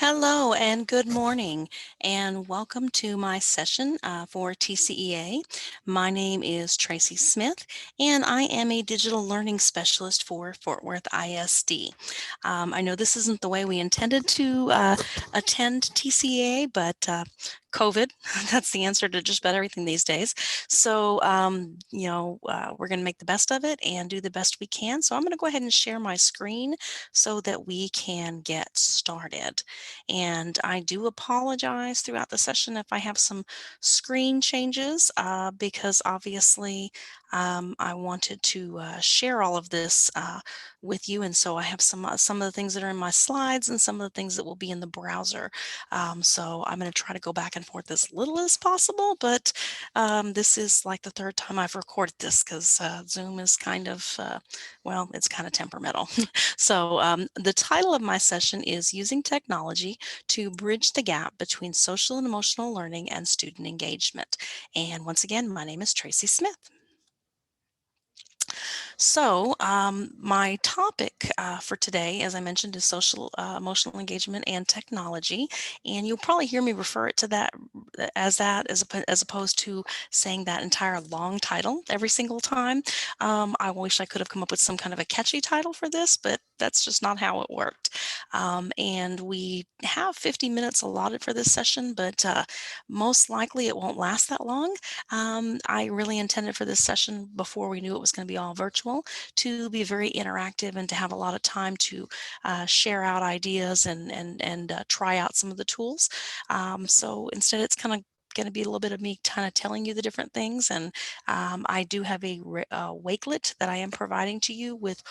Hello and good morning, and welcome to my session for TCEA. My name is Tracy Smith, and I am a digital learning specialist for Fort Worth ISD. I know this isn't the way we intended to attend TCEA, but COVID, that's the answer to just about everything these days. So, we're going to make the best of it and do the best we can. So I'm going to go ahead and share my screen so that we can get started. And I do apologize throughout the session if I have some screen changes because obviously I wanted to share all of this with you. And so I have some of the things that are in my slides and some of the things that will be in the browser. So I'm going to try to go back and forth as little as possible, but this is like the third time I've recorded this because Zoom is kind of, it's kind of temperamental. So the title of my session is Using Technology to Bridge the Gap Between Social and Emotional Learning and Student Engagement. And once again, my name is Tracy Smith. So my topic for today, as I mentioned, is social emotional engagement and technology. And you'll probably hear me refer it to that as opposed to saying that entire long title every single time. I wish I could have come up with some kind of a catchy title for this, but that's just not how it worked. And we have 50 minutes allotted for this session, but most likely it won't last that long. I really intended for this session, before we knew it was going to be all virtual, to be very interactive and to have a lot of time to share out ideas and try out some of the tools. So instead, it's kind of going to be a little bit of me kind of telling you the different things. And I do have a Wakelet that I am providing to you with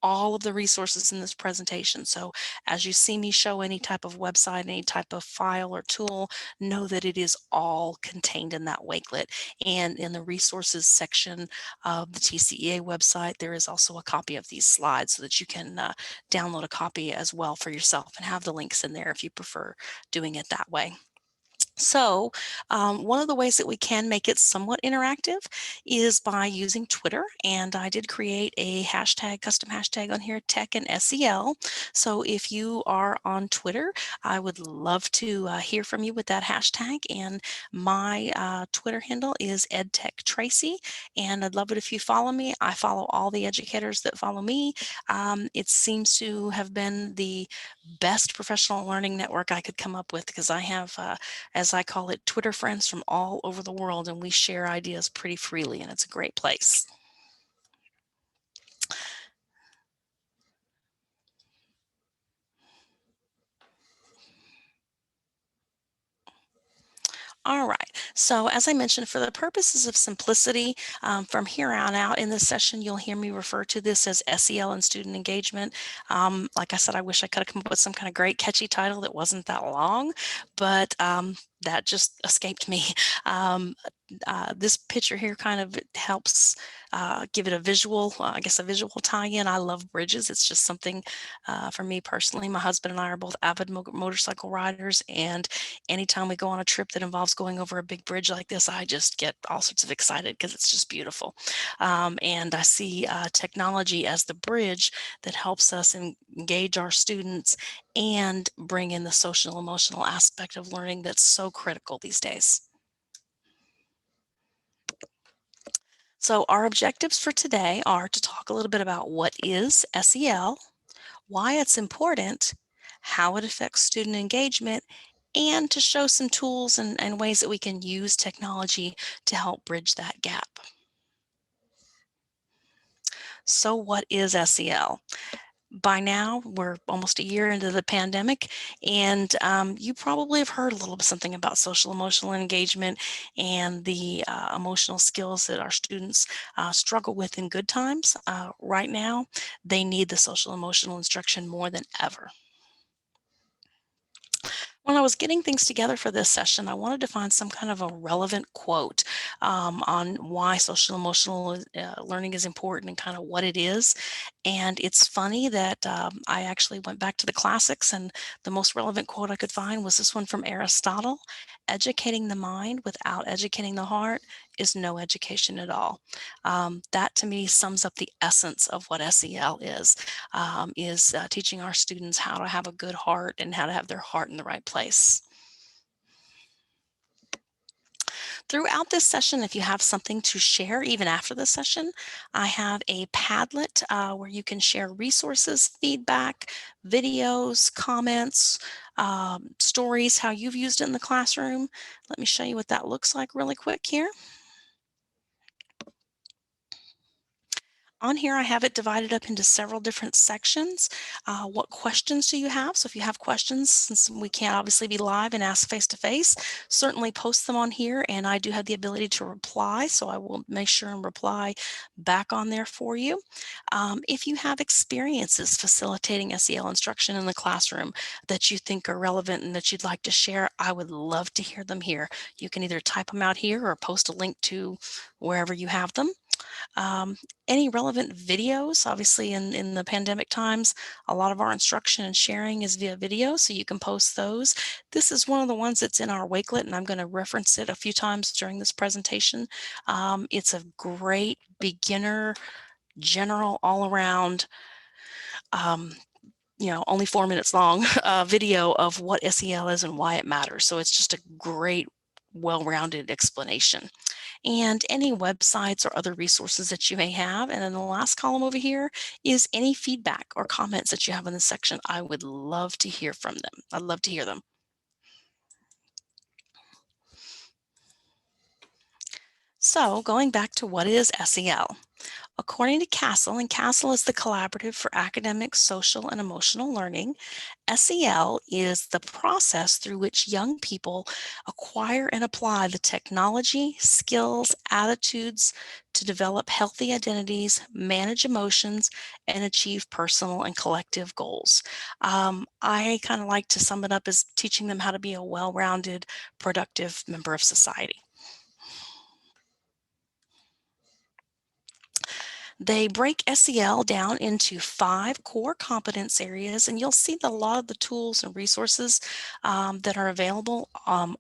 all of the resources in this presentation. So as you see me show any type of website, any type of file or tool, know that it is all contained in that Wakelet. And in the resources section of the TCEA website, there is also a copy of these slides so that you can download a copy as well for yourself and have the links in there if you prefer doing it that way. So one of the ways that we can make it somewhat interactive is by using Twitter. And I did create a custom hashtag on here, tech and SEL. So if you are on Twitter, I would love to hear from you with that hashtag. And my Twitter handle is edtechtracy. And I'd love it if you follow me. I follow all the educators that follow me. It seems to have been the best professional learning network I could come up with, because I have, as I call it, Twitter friends from all over the world, and we share ideas pretty freely, and it's a great place. All right, so as I mentioned, for the purposes of simplicity, from here on out in this session, you'll hear me refer to this as SEL and Student Engagement. Like I said, I wish I could have come up with some kind of great catchy title that wasn't that long, but that just escaped me. This picture here kind of helps give it a visual, I guess a visual tie-in. I love bridges. It's just something for me personally. My husband and I are both avid motorcycle riders, and anytime we go on a trip that involves going over a big bridge like this, I just get all sorts of excited because it's just beautiful. And I see technology as the bridge that helps us engage our students and bring in the social emotional aspect of learning that's so critical these days. So our objectives for today are to talk a little bit about what is SEL, why it's important, how it affects student engagement, and to show some tools and ways that we can use technology to help bridge that gap. So what is SEL? By now, we're almost a year into the pandemic, and you probably have heard a little bit something about social emotional engagement and the emotional skills that our students struggle with in good times. Right now, they need the social emotional instruction more than ever. When I was getting things together for this session, I wanted to find some kind of a relevant quote on why social emotional learning is important and kind of what it is. And it's funny that I actually went back to the classics, and the most relevant quote I could find was this one from Aristotle: "Educating the mind without educating the heart is no education at all. That to me sums up the essence of what SEL is teaching our students how to have a good heart and how to have their heart in the right place. Throughout this session, if you have something to share, even after the session, I have a Padlet where you can share resources, feedback, videos, comments, stories, how you've used it in the classroom. Let me show you what that looks like really quick here. On here, I have it divided up into several different sections. What questions do you have? So if you have questions, since we can't obviously be live and ask face-to-face, certainly post them on here, and I do have the ability to reply, so I will make sure and reply back on there for you. If you have experiences facilitating SEL instruction in the classroom that you think are relevant and that you'd like to share, I would love to hear them here. You can either type them out here or post a link to wherever you have them. Um, any relevant videos, obviously in the pandemic times, a lot of our instruction and sharing is via video, so you can post those. This is one of the ones that's in our Wakelet, and I'm going to reference it a few times during this presentation. It's a great beginner, general, all-around, um, only 4 minutes long video of what SEL is and why it matters. So it's just a great, well-rounded explanation. And any websites or other resources that you may have. And then the last column over here is any feedback or comments that you have in this section. I would love to hear from them. I'd love to hear them. So going back to what is SEL? According to CASEL, and CASEL is the Collaborative for Academic, Social, and Emotional Learning, SEL is the process through which young people acquire and apply the technology, skills, attitudes to develop healthy identities, manage emotions, and achieve personal and collective goals. I kind of like to sum it up as teaching them how to be a well-rounded, productive member of society. They break SEL down into 5 core competence areas, and you'll see that a lot of the tools and resources that are available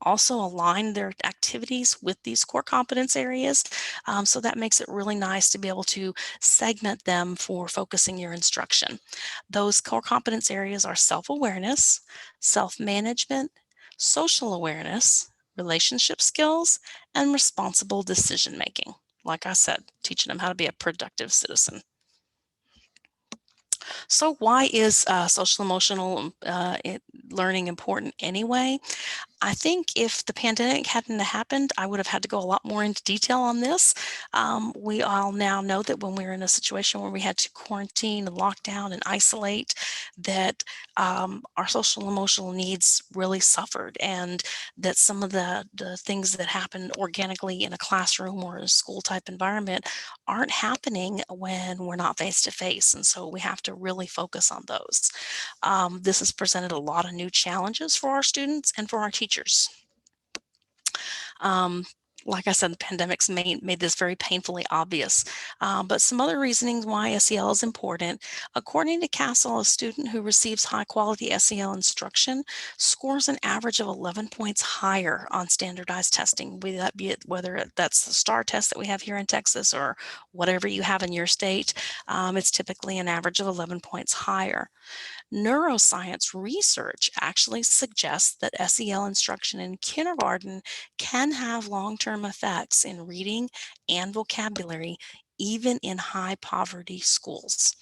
also align their activities with these core competence areas. So that makes it really nice to be able to segment them for focusing your instruction. Those core competence areas are self-awareness, self-management, social awareness, relationship skills, and responsible decision making. Like I said, teaching them how to be a productive citizen. So why is social emotional learning important anyway? I think if the pandemic hadn't happened, I would have had to go a lot more into detail on this. We all now know that when we were in a situation where we had to quarantine and lock down and isolate, that our social emotional needs really suffered, and that some of the things that happen organically in a classroom or a school type environment aren't happening when we're not face to face. And so we have to really focus on those. This has presented a lot of new challenges for our students and for our teachers. Um, like I said, the pandemic's made this very painfully obvious. But some other reasonings why SEL is important. According to CASEL, a student who receives high quality SEL instruction scores an average of 11 points higher on standardized testing, whether that's the STAR test that we have here in Texas or whatever you have in your state. It's typically an average of 11 points higher. Neuroscience research actually suggests that SEL instruction in kindergarten can have long-term effects in reading and vocabulary, even in high poverty schools.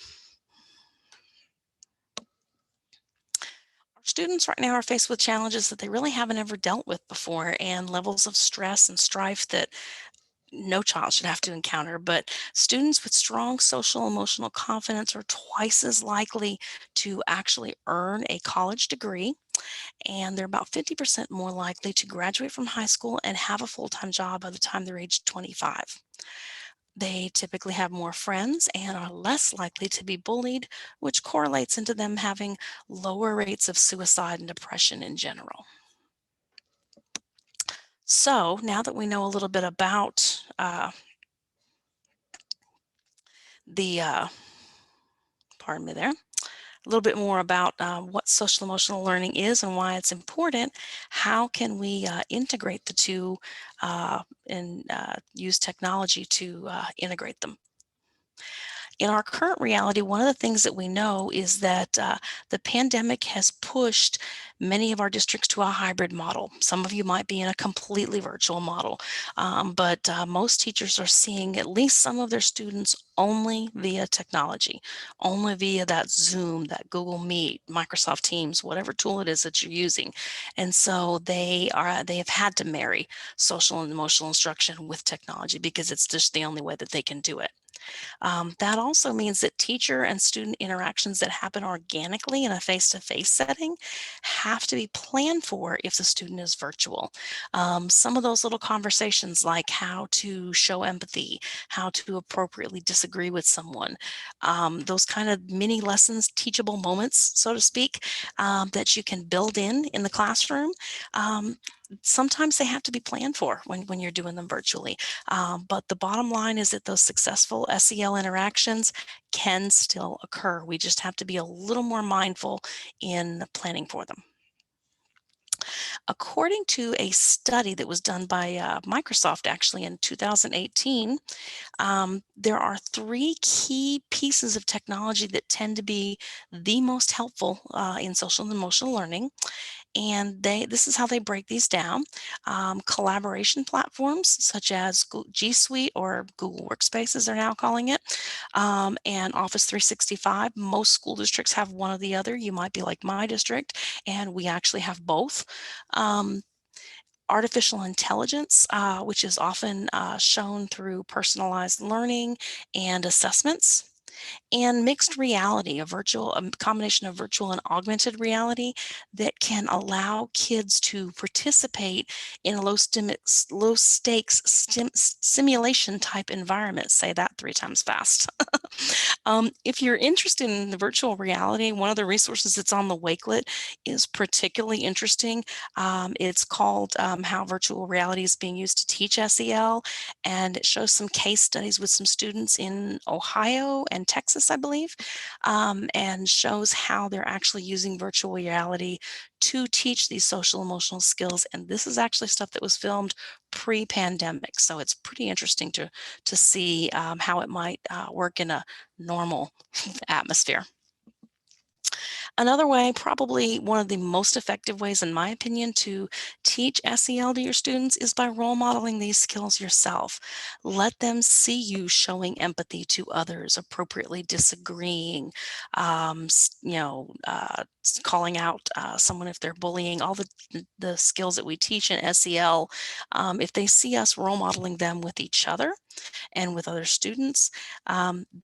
Our students right now are faced with challenges that they really haven't ever dealt with before, and levels of stress and strife that no child should have to encounter. But students with strong social emotional confidence are twice as likely to actually earn a college degree, and they're about 50% more likely to graduate from high school and have a full-time job by the time they're age 25. They typically have more friends and are less likely to be bullied, which correlates into them having lower rates of suicide and depression in general. So now that we know a little bit about the, pardon me there, little bit more about what social emotional learning is and why it's important, how can we integrate the two and use technology to integrate them? In our current reality, one of the things that we know is that the pandemic has pushed many of our districts to a hybrid model. Some of you might be in a completely virtual model, but most teachers are seeing at least some of their students only via technology, only via that Zoom, that Google Meet, Microsoft Teams, whatever tool it is that you're using. And so they have had to marry social and emotional instruction with technology because it's just the only way that they can do it. That also means that teacher and student interactions that happen organically in a face-to-face setting have to be planned for if the student is virtual. Some of those little conversations, like how to show empathy, how to appropriately disagree with someone, those kind of mini lessons, teachable moments, so to speak, that you can build in the classroom. Um, Sometimes they have to be planned for when you're doing them virtually. But the bottom line is that those successful SEL interactions can still occur. We just have to be a little more mindful in planning for them. According to a study that was done by Microsoft actually in 2018, there are three key pieces of technology that tend to be the most helpful in social and emotional learning. And this is how they break these down. Collaboration platforms such as G Suite or Google Workspaces are now calling it, and Office 365. Most school districts have one or the other. You might be like my district, and we actually have both. Um, Artificial intelligence, which is often shown through personalized learning and assessments, and mixed reality, a combination of virtual and augmented reality that can allow kids to participate in a low stakes simulation type environment. Say that 3 times fast. If you're interested in the virtual reality, one of the resources that's on the Wakelet is particularly interesting. It's called How Virtual Reality is Being Used to Teach SEL, and it shows some case studies with some students in Ohio and Texas, I believe, and shows how they're actually using virtual reality to teach these social emotional skills. And this is actually stuff that was filmed pre-pandemic, so it's pretty interesting to see how it might work in a normal atmosphere. Another way, probably one of the most effective ways, in my opinion, to teach SEL to your students is by role modeling these skills yourself. Let them see you showing empathy to others, appropriately disagreeing, calling out someone if they're bullying, all the skills that we teach in SEL. If they see us role modeling them with each other, and with other students.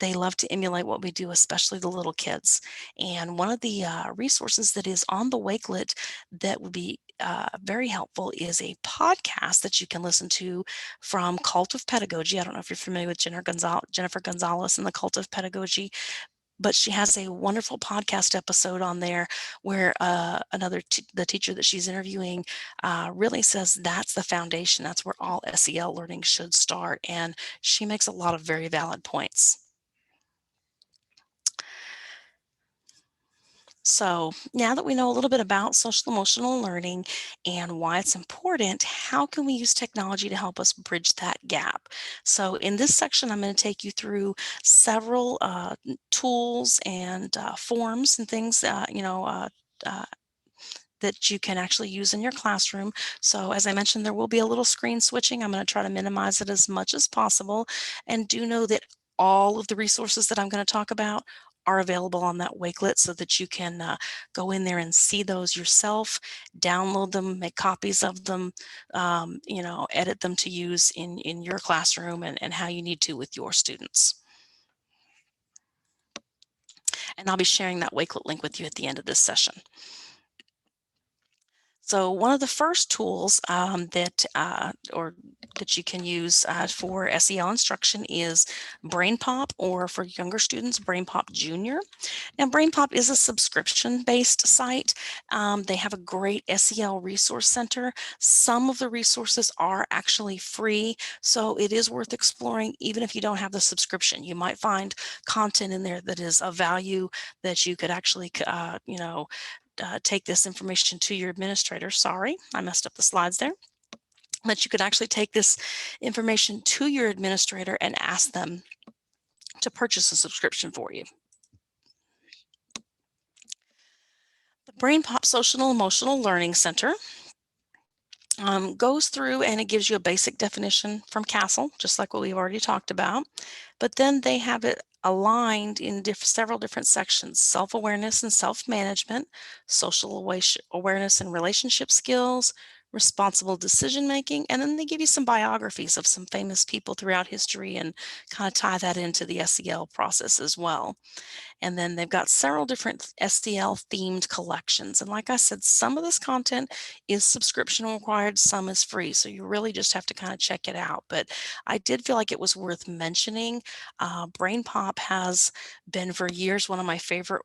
They love to emulate what we do, especially the little kids. And one of the resources that is on the Wakelet that would be very helpful is a podcast that you can listen to from Cult of Pedagogy. I don't know if you're familiar with Jennifer Gonzalez and the Cult of Pedagogy, but she has a wonderful podcast episode on there where the teacher that she's interviewing really says that's the foundation. That's where all SEL learning should start. And she makes a lot of very valid points. So now that we know a little bit about social emotional learning and why it's important, how can we use technology to help us bridge that gap? So in this section, I'm going to take you through several tools and forms and things, uh, that you can actually use in your classroom. So as I mentioned, there will be a little screen switching. I'm going to try to minimize it as much as possible. And do know that all of the resources that I'm going to talk about are available on that Wakelet so that you can go in there and see those yourself, download them, make copies of them, edit them to use in your classroom and how you need to with your students. And I'll be sharing that Wakelet link with you at the end of this session. So one of the first tools that you can use for SEL instruction is Brainpop, or for younger students, Brainpop Junior. Now, Brainpop is a subscription-based site. They have a great SEL resource center. Some of the resources are actually free, so it is worth exploring even if you don't have the subscription. You might find content in there that is of value that you could actually, take this information to your administrator. Sorry, I messed up the slides there. But you could actually take this information to your administrator and ask them to purchase a subscription for you. The Brainpop Social and Emotional Learning Center goes through and it gives you a basic definition from CASEL, just like what we've already talked about. But then they have it aligned in several different sections: self-awareness and self-management, social awareness and relationship skills, responsible decision making, and then they give you some biographies of some famous people throughout history and kind of tie that into the SEL process as well. And then they've got several different SEL themed collections. And like I said, some of this content is subscription required, some is free. So you really just have to kind of check it out. But I did feel like it was worth mentioning. Brainpop has been for years one of my favorite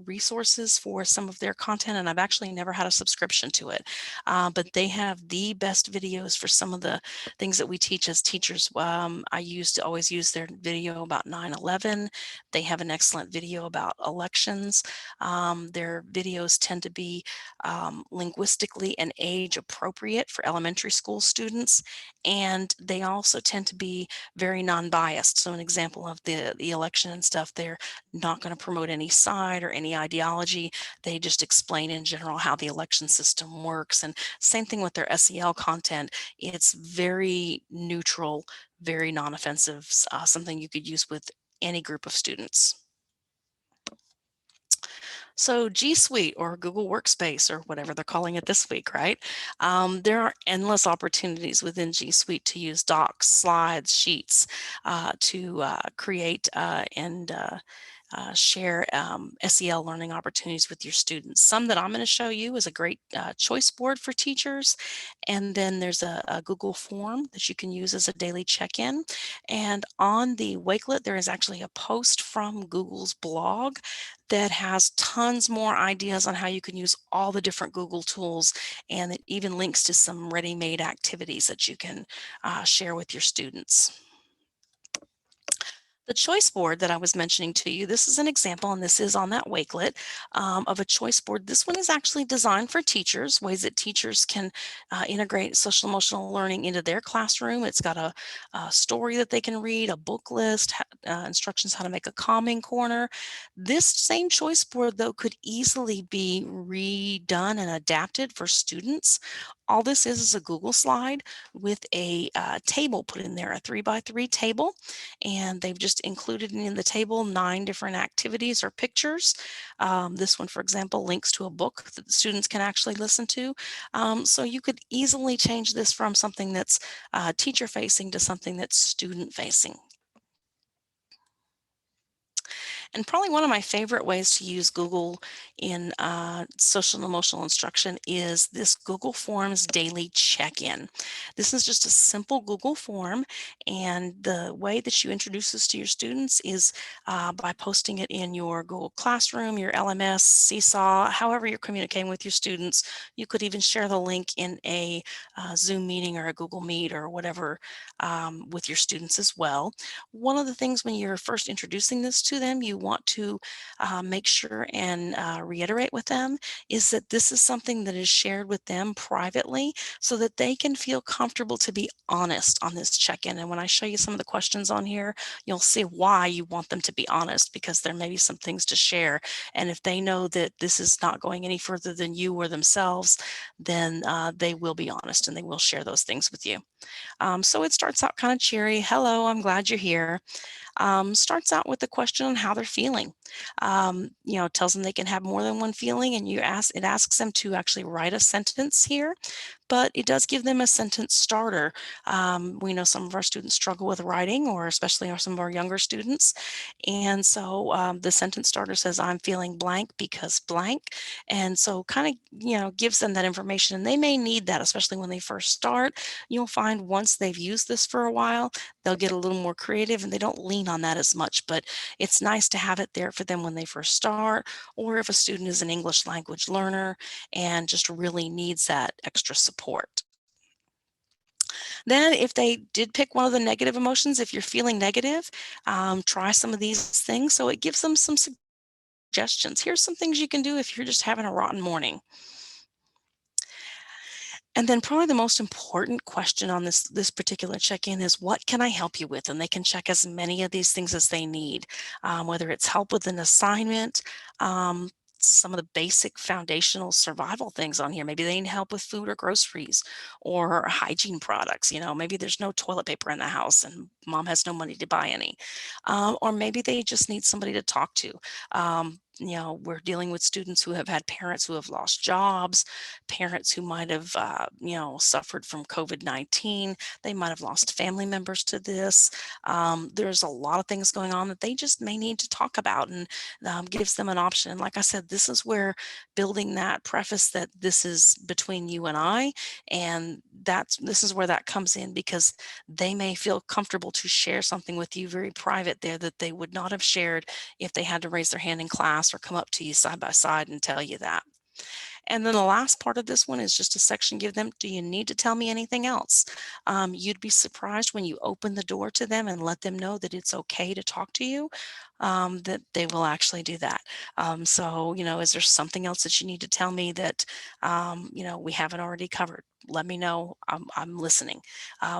resources for some of their content. And I've actually never had a subscription to it. But they have the best videos for some of the things that we teach as teachers. I used to always use their video about 9/11. They have an excellent video about elections. Their videos tend to be linguistically and age appropriate for elementary school students, and they also tend to be very non-biased. So an example of the election and stuff, they're not going to promote any side or any ideology. They just explain in general how the election system works. And same thing with their SEL content. It's very neutral, very non-offensive, something you could use with any group of students. So G Suite, or Google Workspace, or whatever they're calling it this week, right? There are endless opportunities within G Suite to use docs, slides, sheets, to create and share SEL learning opportunities with your students. Some that I'm going to show you is a great choice board for teachers. And then there's a Google form that you can use as a daily check-in. And on the Wakelet, there is actually a post from Google's blog that has tons more ideas on how you can use all the different Google tools, and it even links to some ready-made activities that you can share with your students. The choice board that I was mentioning to you, this is an example, and this is on that Wakelet, of a choice board. This one is actually designed for teachers, ways that teachers can integrate social emotional learning into their classroom. It's got a story that they can read, a book list, instructions how to make a calming corner. This same choice board, though, could easily be redone and adapted for students. All this is a Google slide with a table put in there, a 3x3 table, and they've just included in the table 9 different activities or pictures. This one, for example, links to a book that the students can actually listen to. So you could easily change this from something that's teacher facing to something that's student facing. And probably one of my favorite ways to use Google in social and emotional instruction is this Google Forms daily check-in. This is just a simple Google form, and the way that you introduce this to your students is by posting it in your Google Classroom, your LMS, Seesaw, however you're communicating with your students. You could even share the link in a Zoom meeting or a Google Meet or whatever with your students as well. One of the things when you're first introducing this to them, you want to make sure and reiterate with them is that this is something that is shared with them privately so that they can feel comfortable to be honest on this check-in. And when I show you some of the questions on here, you'll see why you want them to be honest, because there may be some things to share. And if they know that this is not going any further than you or themselves, then they will be honest and they will share those things with you. So it starts out kind of cheery. Hello, I'm glad you're here. Starts out with a question on how they're feeling. Tells them they can have more than one feeling, and it asks them to actually write a sentence here. but it does give them a sentence starter. We know some of our students struggle with writing, or especially some of our younger students. And so the sentence starter says, I'm feeling blank because blank. And so kind of, gives them that information. And they may need that, especially when they first start. You'll find once they've used this for a while, they'll get a little more creative and they don't lean on that as much. But it's nice to have it there for them when they first start, or if a student is an English language learner and just really needs that extra support. Then, if they did pick one of the negative emotions, if you're feeling negative, try some of these things. So it gives them some suggestions. Here's some things you can do if you're just having a rotten morning. And then probably the most important question on this particular check-in is, what can I help you with? And they can check as many of these things as they need, whether it's help with an assignment, um, some of the basic foundational survival things on here. Maybe they need help with food or groceries or hygiene products. Maybe there's no toilet paper in the house and mom has no money to buy any. Or maybe they just need somebody to talk to. We're dealing with students who have had parents who have lost jobs, parents who might have, suffered from COVID-19. They might have lost family members to this. There's a lot of things going on that they just may need to talk about, and gives them an option. And like I said, this is where building that preface that this is between you and I, and this is where that comes in, because they may feel comfortable to share something with you very private there that they would not have shared if they had to raise their hand in class or come up to you side by side and tell you that. And then the last part of this one is just a section, give them, do you need to tell me anything else? You'd be surprised when you open the door to them and let them know that it's okay to talk to you, that they will actually do that. So, is there something else that you need to tell me that, we haven't already covered? Let me know. I'm listening.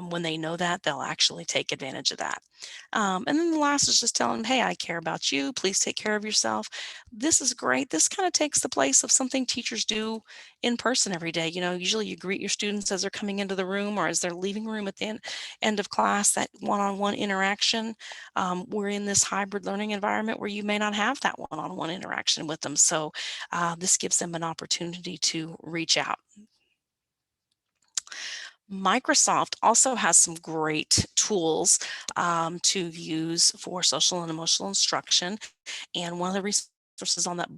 When they know that, they'll actually take advantage of that. And then the last is just telling them, hey, I care about you. Please take care of yourself. This is great. This kind of takes the place of something teachers do in person every day. Usually you greet your students as they're coming into the room or as they're leaving the room at the end of class, that one-on-one interaction. We're in this hybrid learning environment where you may not have that one-on-one interaction with them. So this gives them an opportunity to reach out. Microsoft also has some great tools to use for social and emotional instruction. And one of the resources on that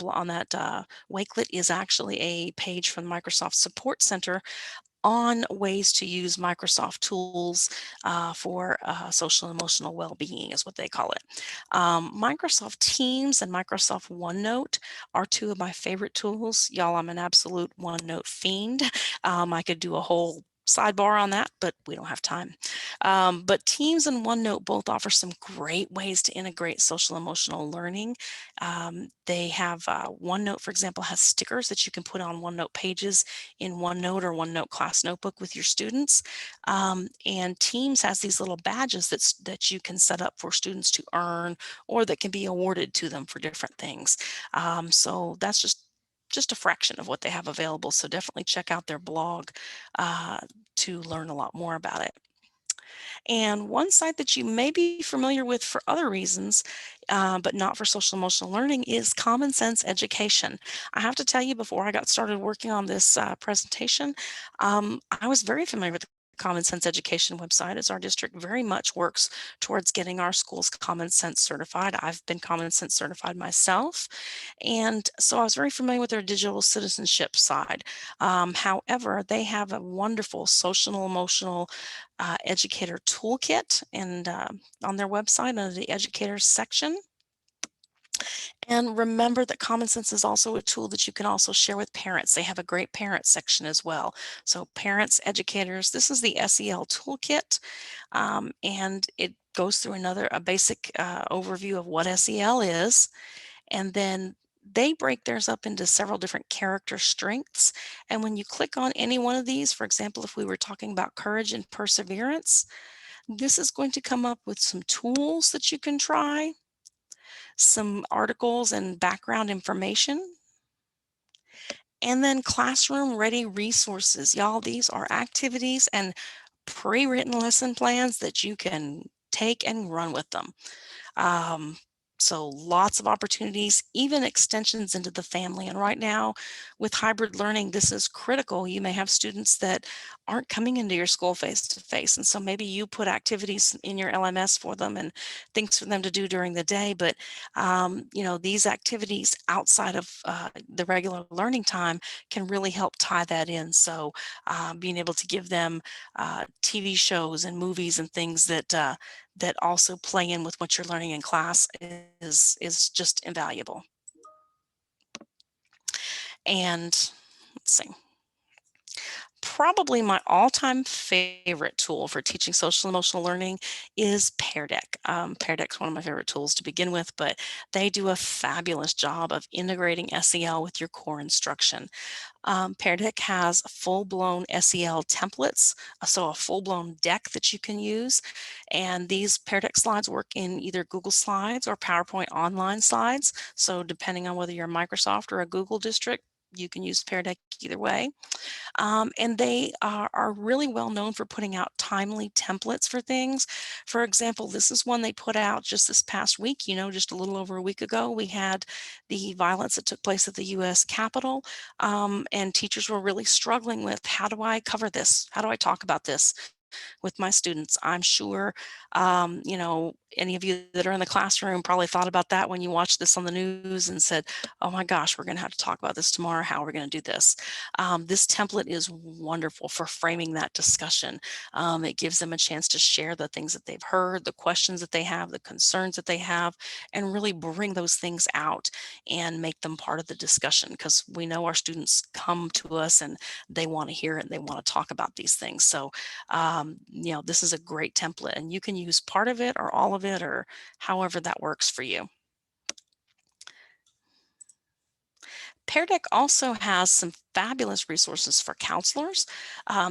Wakelet is actually a page from the Microsoft Support Center on ways to use Microsoft tools for social and emotional well-being, is what they call it. Microsoft Teams and Microsoft OneNote are two of my favorite tools. Y'all, I'm an absolute OneNote fiend. I could do a whole sidebar on that, but we don't have time. But Teams and OneNote both offer some great ways to integrate social emotional learning. They have OneNote, for example, has stickers that you can put on OneNote pages in OneNote or OneNote class notebook with your students. And Teams has these little badges that you can set up for students to earn, or that can be awarded to them for different things. So that's just a fraction of what they have available. So definitely check out their blog to learn a lot more about it. And one site that you may be familiar with for other reasons, but not for social emotional learning, is Common Sense Education. I have to tell you, before I got started working on this presentation, I was very familiar with the Common Sense Education website, as our district very much works towards getting our schools Common Sense certified. I've been Common Sense certified myself, and so I was very familiar with their digital citizenship side. However, they have a wonderful social and emotional educator toolkit, and on their website under the educators section. And remember that Common Sense is also a tool that you can also share with parents. They have a great parent section as well. So parents, educators, this is the SEL toolkit, and it goes through a basic overview of what SEL is, and then they break theirs up into several different character strengths. And when you click on any one of these, for example, if we were talking about courage and perseverance, this is going to come up with some tools that you can try, some articles and background information, and then classroom ready resources. Y'all, these are activities and pre-written lesson plans that you can take and run with them. Um, So lots of opportunities, even extensions into the family. And right now with hybrid learning, this is critical. You may have students that aren't coming into your school face to face. And so maybe you put activities in your LMS for them and things for them to do during the day. But, these activities outside of the regular learning time can really help tie that in. So being able to give them TV shows and movies and things that also play in with what you're learning in class is just invaluable. And let's see. Probably my all-time favorite tool for teaching social emotional learning is Pear Deck. Pear Deck's one of my favorite tools to begin with, but they do a fabulous job of integrating SEL with your core instruction. Pear Deck has full-blown SEL templates, so a full-blown deck that you can use. And these Pear Deck slides work in either Google Slides or PowerPoint online slides. So depending on whether you're a Microsoft or a Google district, you can use Pear Deck either way. And they are really well known for putting out timely templates for things. For example, this is one they put out just this past week, just a little over a week ago. We had the violence that took place at the US Capitol, and teachers were really struggling with, how do I cover this? How do I talk about this with my students? I'm sure, any of you that are in the classroom probably thought about that when you watched this on the news and said, oh my gosh, we're going to have to talk about this tomorrow. How are we going to do this? This template is wonderful for framing that discussion. It gives them a chance to share the things that they've heard, the questions that they have, the concerns that they have, and really bring those things out and make them part of the discussion, because we know our students come to us and they want to hear it and they want to talk about these things. So this is a great template, and you can use part of it or all of it or however that works for you. Pear Deck also has some fabulous resources for counselors.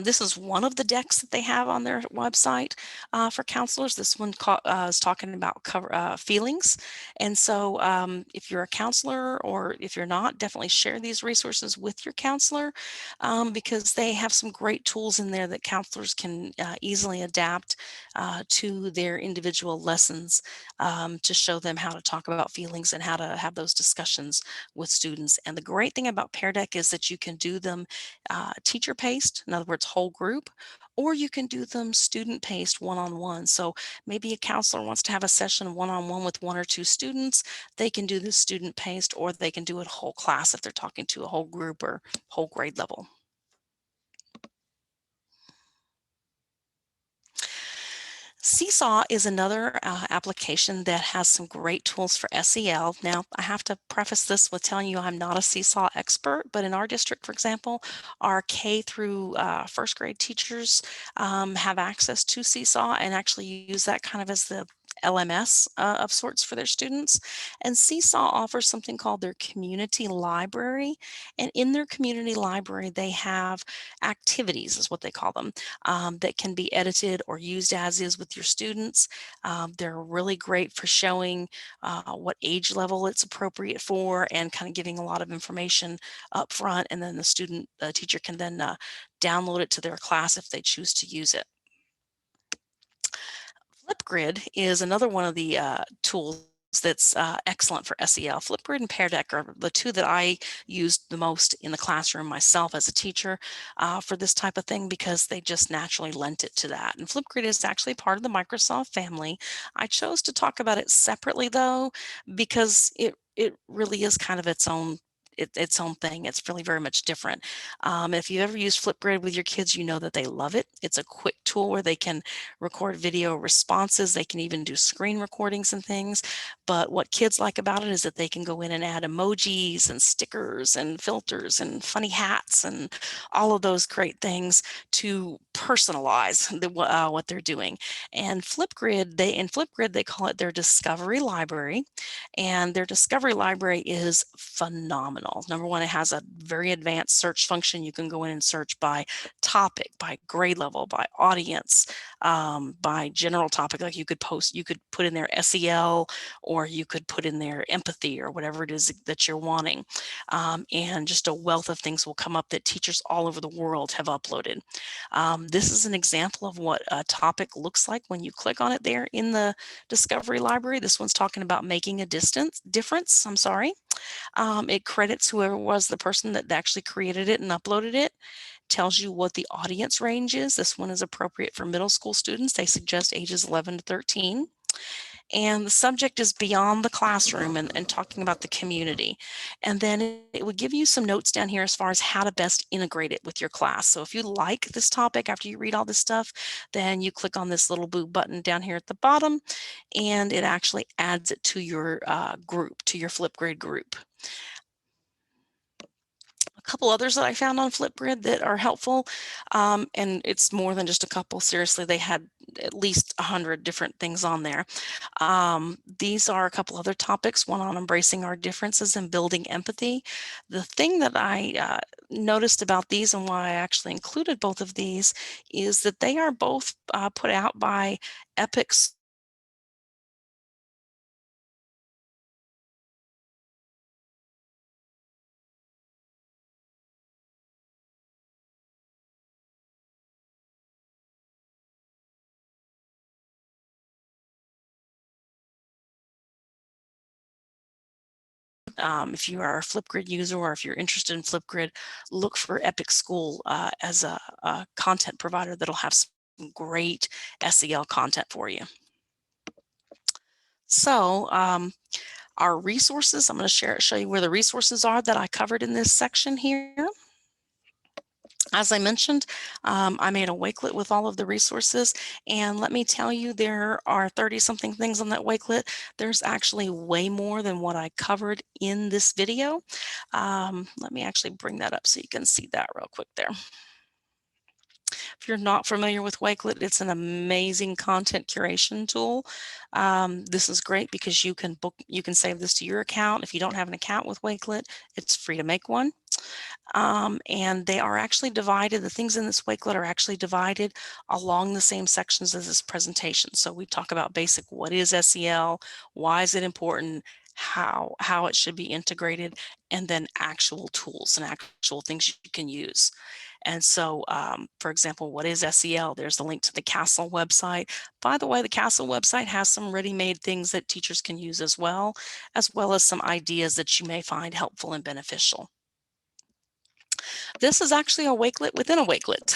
This is one of the decks that they have on their website for counselors. This one is talking about feelings. And so if you're a counselor or if you're not, definitely share these resources with your counselor, because they have some great tools in there that counselors can easily adapt to their individual lessons, to show them how to talk about feelings and how to have those discussions with students. And the great thing about Pear Deck is that you can do them teacher paced, in other words, whole group, or you can do them student paced one-on-one. So maybe a counselor wants to have a session one-on-one with one or two students. They can do this student paced, or they can do it whole class if they're talking to a whole group or whole grade level. Seesaw is another application that has some great tools for SEL. Now, I have to preface this with telling you I'm not a Seesaw expert, but in our district, for example, our K through first grade teachers have access to Seesaw and actually use that kind of as the LMS of sorts for their students. And Seesaw offers something called their community library. And in their community library, they have activities, is what they call them, that can be edited or used as is with your students. They're really great for showing what age level it's appropriate for and kind of giving a lot of information up front. And then the teacher can then download it to their class if they choose to use it. Flipgrid is another one of the tools that's excellent for SEL. Flipgrid and Pear Deck are the two that I used the most in the classroom myself as a teacher for this type of thing, because they just naturally lent it to that. And Flipgrid is actually part of the Microsoft family. I chose to talk about it separately though, because it really is kind of its own thing. It's really very much different. If you ever use Flipgrid with your kids, you know that they love it. It's a quick tool where they can record video responses. They can even do screen recordings and things. But what kids like about it is that they can go in and add emojis and stickers and filters and funny hats and all of those great things to personalize what they're doing. And in Flipgrid, they call it their discovery library. And their discovery library is phenomenal. Number one, it has a very advanced search function. You can go in and search by topic, by grade level, by audience, by general topic. Like you could put in there SEL, or you could put in there empathy, or whatever it is that you're wanting. And just a wealth of things will come up that teachers all over the world have uploaded. This is an example of what a topic looks like when you click on it there in the Discovery Library. This one's talking about making a difference. I'm sorry. It credits whoever was the person that actually created it and uploaded it, tells you what the audience range is. This one is appropriate for middle school students. They suggest ages 11 to 13. And the subject is beyond the classroom and talking about the community. And then it would give you some notes down here as far as how to best integrate it with your class. So if you like this topic after you read all this stuff, then you click on this little blue button down here at the bottom, and it actually adds it to your group, to your Flipgrid group. A couple others that I found on Flipgrid that are helpful, and it's more than just a couple. Seriously, they had at least 100 different things on there. These are a couple other topics, one on embracing our differences and building empathy. The thing that I noticed about these and why I actually included both of these is that they are both put out by Epic. If you are a Flipgrid user or if you're interested in Flipgrid, look for Epic School as a content provider that'll have some great SEL content for you. So our resources, I'm going to show you where the resources are that I covered in this section here. As I mentioned, I made a Wakelet with all of the resources, and let me tell you, there are 30-something things on that Wakelet. There's actually way more than what I covered in this video. Let me actually bring that up so you can see that real quick there. If you're not familiar with Wakelet, it's an amazing content curation tool. This is great because you can save this to your account. If you don't have an account with Wakelet, it's free to make one. And they are actually divided. The things in this Wakelet are actually divided along the same sections as this presentation. So we talk about basic, what is SEL, why is it important, how it should be integrated, and then actual tools and actual things you can use. And so, for example, what is SEL? There's the link to the Castle website. By the way, the Castle website has some ready-made things that teachers can use as well as some ideas that you may find helpful and beneficial. This is actually a Wakelet within a Wakelet.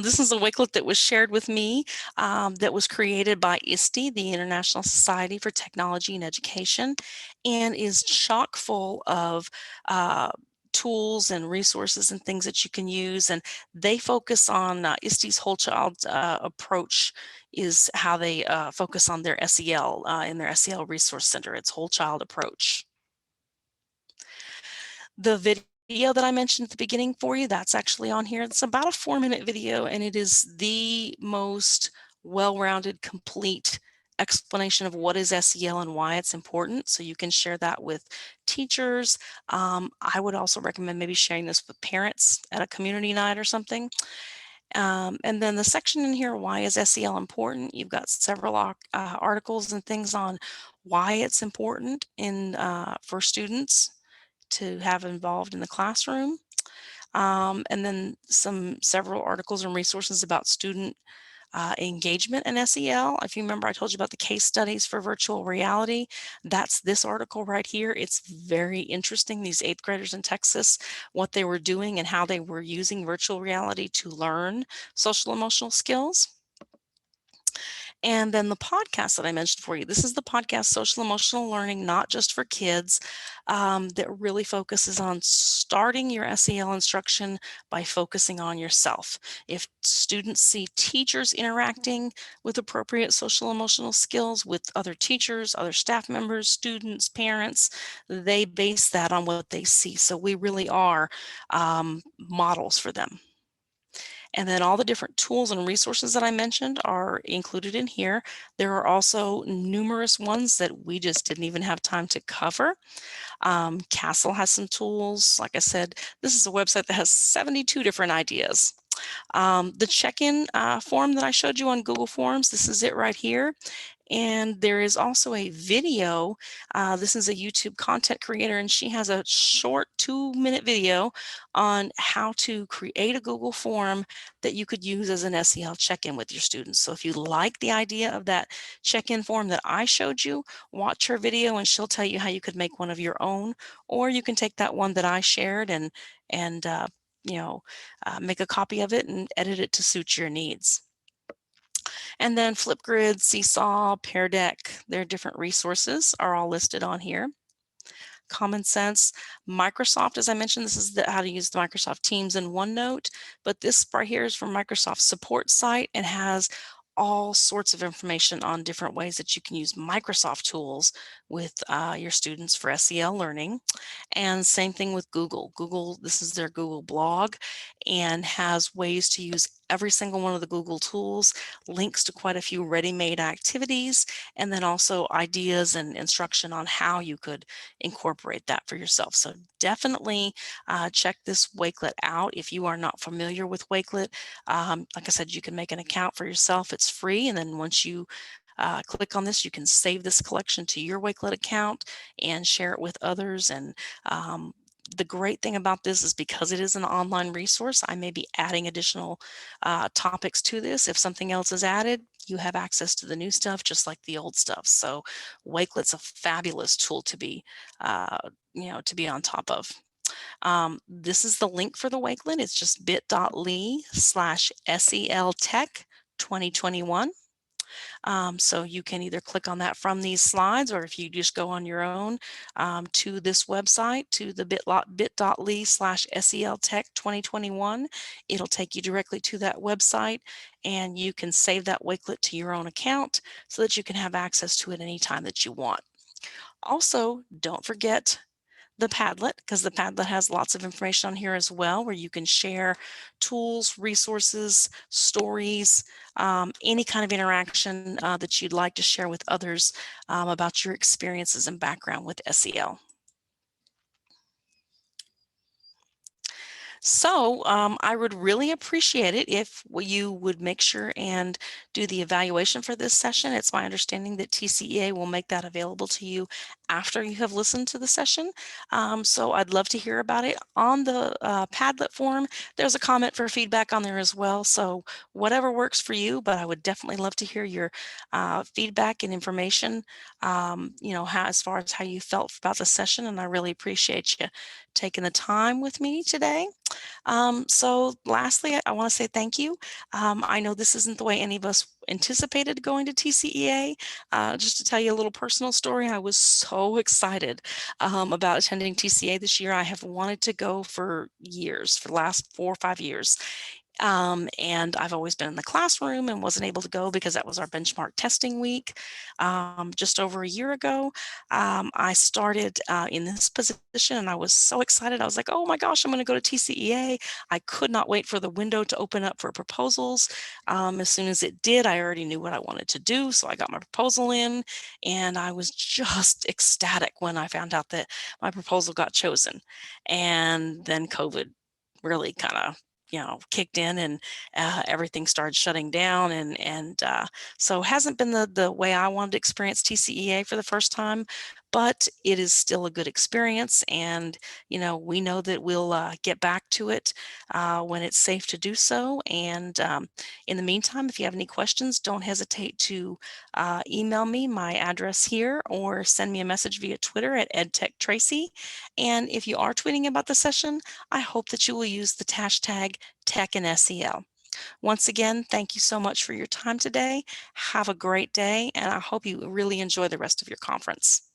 This is a Wakelet that was shared with me that was created by ISTE, the International Society for Technology and Education, and is chock full of tools and resources and things that you can use. And they focus on ISTE's whole child approach is how they focus on their SEL in their SEL Resource Center. It's whole child approach. The video that I mentioned at the beginning for you, that's actually on here. It's about a 4-minute video, and it is the most well-rounded, complete explanation of what is SEL and why it's important. So you can share that with teachers. I would also recommend maybe sharing this with parents at a community night or something. And then the section in here, why is SEL important? You've got several articles and things on why it's important for students to have involved in the classroom. And then several articles and resources about student engagement in SEL. If you remember, I told you about the case studies for virtual reality. That's this article right here. It's very interesting. These 8th graders in Texas, what they were doing and how they were using virtual reality to learn social emotional skills. And then the podcast that I mentioned for you. This is the podcast Social Emotional Learning, not just for kids, that really focuses on starting your SEL instruction by focusing on yourself. If students see teachers interacting with appropriate social emotional skills with other teachers, other staff members, students, parents, they base that on what they see. So we really are models for them. And then all the different tools and resources that I mentioned are included in here. There are also numerous ones that we just didn't even have time to cover. Castle has some tools. Like I said, this is a website that has 72 different ideas. The check-in form that I showed you on Google Forms, this is it right here. And there is also a video. This is a YouTube content creator, and she has a short 2-minute video on how to create a Google form that you could use as an SEL check-in with your students. So if you like the idea of that check-in form that I showed you, watch her video and she'll tell you how you could make one of your own, or you can take that one that I shared and make a copy of it and edit it to suit your needs. And then Flipgrid, Seesaw, Pear Deck, their different resources are all listed on here. Common Sense, Microsoft, as I mentioned, this is how to use the Microsoft Teams and OneNote, but this right here is from Microsoft support site and has all sorts of information on different ways that you can use Microsoft tools with your students for SEL learning. And same thing with Google. Google, this is their Google blog and has ways to use every single one of the Google tools, links to quite a few ready-made activities, and then also ideas and instruction on how you could incorporate that for yourself. So definitely check this Wakelet out if you are not familiar with Wakelet. Like I said, you can make an account for yourself. It's free, and then once you click on this, you can save this collection to your Wakelet account and share it with others. And the great thing about this is because it is an online resource, I may be adding additional topics to this. If something else is added, you have access to the new stuff just like the old stuff. So Wakelet's a fabulous tool to be, to be on top of. This is the link for the Wakelet. It's just bit.ly/SEL Tech 2021. So you can either click on that from these slides, or if you just go on your own to this website, to the bit.ly/SEL Tech 2021, it'll take you directly to that website, and you can save that Wakelet to your own account so that you can have access to it anytime that you want. Also, don't forget the Padlet, because the Padlet has lots of information on here as well, where you can share tools, resources, stories, any kind of interaction that you'd like to share with others about your experiences and background with SEL. So I would really appreciate it if you would make sure and do the evaluation for this session. It's my understanding that TCEA will make that available to you after you have listened to the session. So I'd love to hear about it. On the Padlet form, there's a comment for feedback on there as well. So whatever works for you, but I would definitely love to hear your feedback and information, as far as how you felt about the session. And I really appreciate you taking the time with me today. So lastly, I want to say thank you. I know this isn't the way any of us anticipated going to TCEA. Just to tell you a little personal story, I was so excited about attending TCEA this year. I have wanted to go for years, for the last 4 or 5 years. And I've always been in the classroom and wasn't able to go because that was our benchmark testing week. Just over a year ago, I started in this position and I was so excited. I was like, oh my gosh, I'm going to go to TCEA. I could not wait for the window to open up for proposals. As soon as it did, I already knew what I wanted to do. So I got my proposal in and I was just ecstatic when I found out that my proposal got chosen. And then COVID really kind of kicked in, and everything started shutting down, and so it hasn't been the way I wanted to experience TCEA for the first time, but it is still a good experience, and we know that we'll get back to it when it's safe to do so. And in the meantime, if you have any questions, don't hesitate to email me. My address here, or send me a message via Twitter at EdTechTracy. And if you are tweeting about the session, I hope that you will use the hashtag Tech and SEL. Once again, thank you so much for your time today. Have a great day, and I hope you really enjoy the rest of your conference.